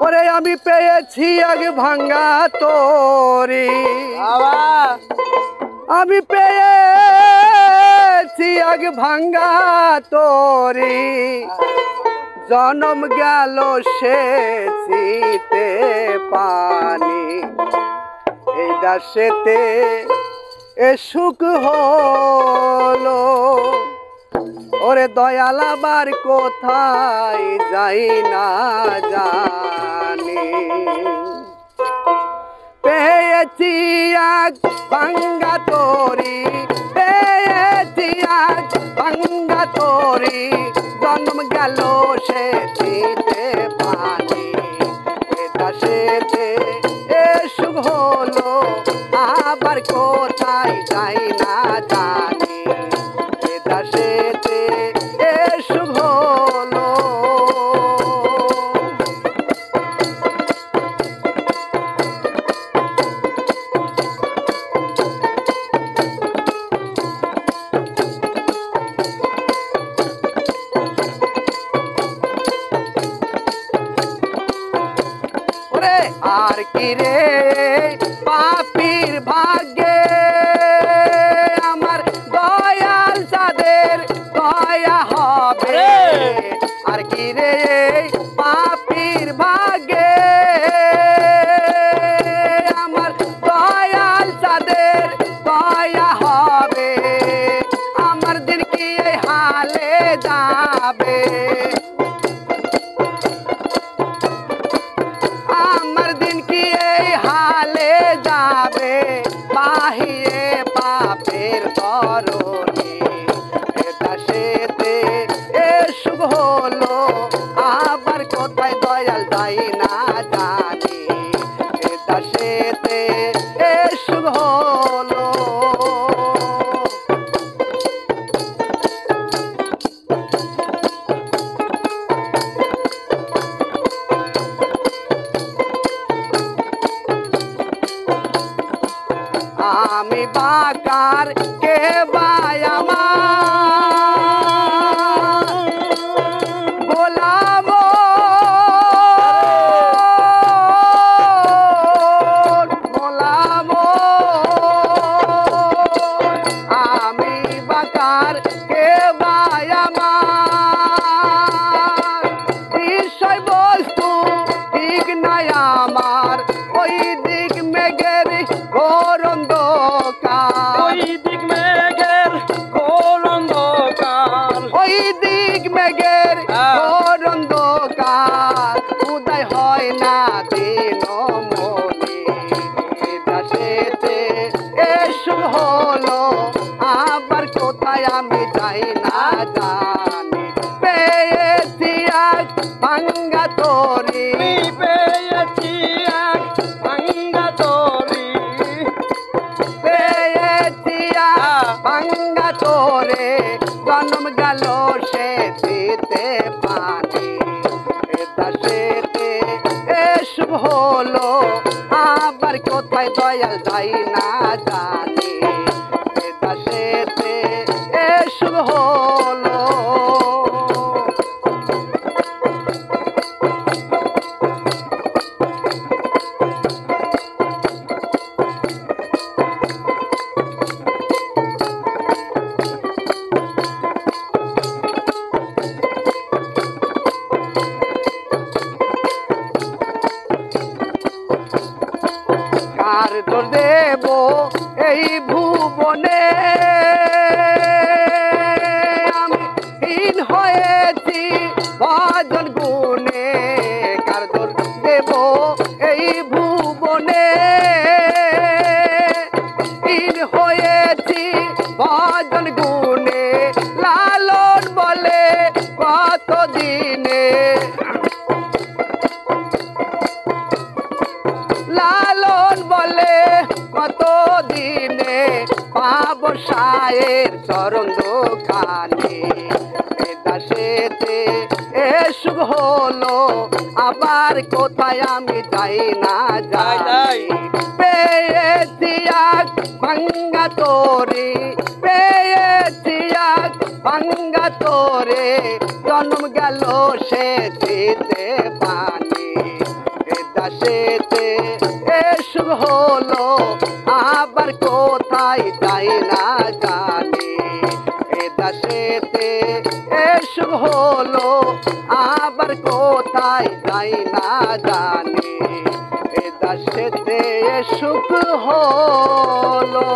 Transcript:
ওরে আমি পেয়েছি আগ ভাঙ্গা তোরে, আমি পেয়েছি আগ ভাঙ্গা তোরে, জনম গেল সেচিতে পানি, এই দাসেতে এ সুখ হলো। ওরে দয়াল আবার কোথায় যাই না জানি, পেয়েছি আগ ভাঙ্গা তোরি, পেয়েছি আগ ভাঙ্গা তোরি, জন্ম গেল সেচিতে পানি, এটা সেতে এ সুখ হলো, আবার কোথায় যাই না জানি, এটা সেতে এ সুখ হলো। আর কি রে পাপীর ভাগ্যে আমার দয়াল সাদের দয়া হবে, আর কি রে পাপীর ভাগ্যে আমার দয়াল সাদের দয়া হবে, আমার দিন কি এই হালে যাবে, যাবে বাহিয়ে পাপের ধরণী, এটা সেতে এ সুখ হলো, আবার কোথায় দয়াল যাই না জানি, এটা সেতে এ সুখ হলো। আমি বাকার কে বায়ামা গোলামো, গোলামো আমি বাকার কে বায়ামা, বিষয় বস্তু ঠিক নাই আমার, ওই দিক মেঘের ঘোর অন্ধকার, ওই দিক মেঘের ঘোর অন্ধকার, ওই দিক মেঘের ঘোর অন্ধকার, উদয় হয় না দিন মনি, দাসেতে এ সুখ হলো, আবার কোথায় আমি যাই না জানি, পেয়েছি আগ ভাঙ্গা তোরি, পেয়েছি আগ ভাঙ্গা তোরি, পেয়েছি আগ ভাঙ্গা তোরে, জন্ম গেল সেচিতে পানি, এটা সেতে এ সুখ হলো, আবার কোথায় দয়াল যাই না জানি, এটা সেতে এ সুখ হলো। কার দোষ দেব এই ভুবনে, আমি হীন হয়েছি ভজন গুণে, কার দোষ দেব এই ভুবনে, হীন হয়েছি ভজন গুণে, লালন বলে কত দিনে, লালন বলে কত দিনে, পাব সায়ের চরণ দোকানে, দাসেতে এ সুখ হলো, আবার কোথায় আমি যাই না যাই, পেয়েছি আগ ভাঙ্গা তোরি, পেয়েছি আগ ভাঙ্গা তোরে, জন্ম গেল সেচিতে পানি, এ দাসেতে এ সুখ হলো আবার কোথায় যাই না জানি এ দাসেতে এ সুখ হলো আবার কোথায় যাই না জানি এ দাসেতে এ সুখ হলো